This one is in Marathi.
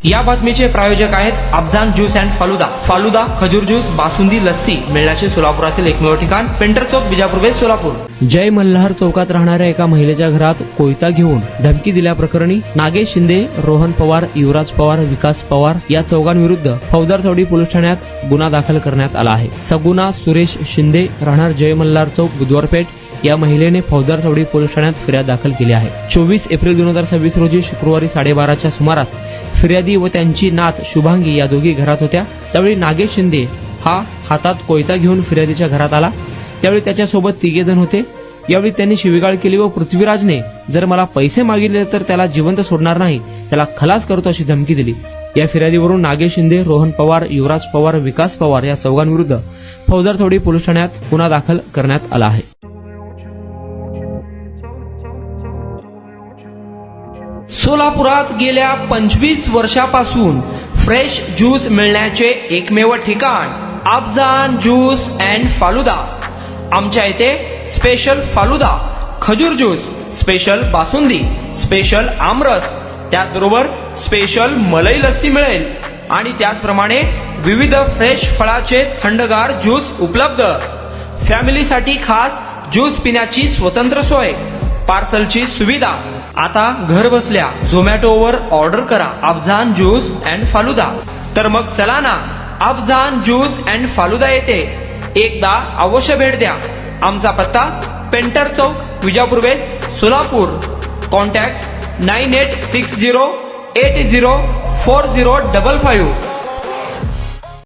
या बातमीचे प्रायोजक आहेत अफजान ज्यूस अँड फालुदा. फालुदा, खजूर ज्यूस, बासुंदी, लस्सी मिळण्याचे सोलापुरातील एकमेव ठिकाण पेंटर चौक, बिजापूर वेस्ट, सोलापूर. जय मल्हार चौकात राहणाऱ्या एका महिलेच्या घरात कोयता घेऊन धमकी दिल्याप्रकरणी नागेश शिंदे, रोहन पवार, युवराज पवार, विकास पवार या चौघांविरुद्ध फौजदार चौडी पोलीस ठाण्यात गुन्हा दाखल करण्यात आला आहे. सगुना सुरेश शिंदे राहणार जय मल्हार चौक, बुधवारपेठ या महिलेने फौजदार चौडी पोलीस ठाण्यात फिर्याद दाखल केली आहे. 24 एप्रिल 2026 रोजी शुक्रवारी 12:30च्या सुमारास फिर्यादी व त्यांची नात शुभांगी या दोघी घरात होत्या. त्यावेळी नागेश शिंदे हा हातात कोयता घेऊन फिर्यादीच्या घरात आला. त्यावेळी त्याच्यासोबत 3 जण होते. यावेळी त्यांनी शिवीगाळ केली व पृथ्वीराजने जर मला पैसे मागितले तर त्याला जिवंत सोडणार नाही, त्याला खलास करतो अशी धमकी दिली. या फिर्यादीवरून नागेश शिंदे, रोहन पवार, युवराज पवार, विकास पवार या चौघांविरुद्ध फौजदार चौडी पोलीस ठाण्यात गुन्हा दाखल करण्यात आला आहे. सोलापुरात गेल्या 25 वर्षापासून फ्रेश ज्यूस मिळण्याचे एकमेव ठिकाण अफजान ज्यूस अँड फालुदा. आमच्या इथे स्पेशल फालुदा, खजूर ज्यूस, स्पेशल बासुंदी, स्पेशल आमरस, त्याचबरोबर स्पेशल मलई लस्सी मिळेल आणि त्याचप्रमाणे विविध फ्रेश फळाचे थंडगार ज्यूस उपलब्ध. फॅमिलीसाठी खास ज्यूस पिण्याची स्वतंत्र सोय, पार्सलची सुविधा. आता घर बसल्या झोमॅटोवर ऑर्डर करा अफजान ज्यूस अँड फालुदा. तर मग चला ना अफजान ज्यूस अँड फालुदा येथे एकदा अवश्य भेट द्या. आमचा पत्ता पेंटर चौक, विजापूर वेस्ट, सोलापूर. कॉन्टॅक्ट 9860804055.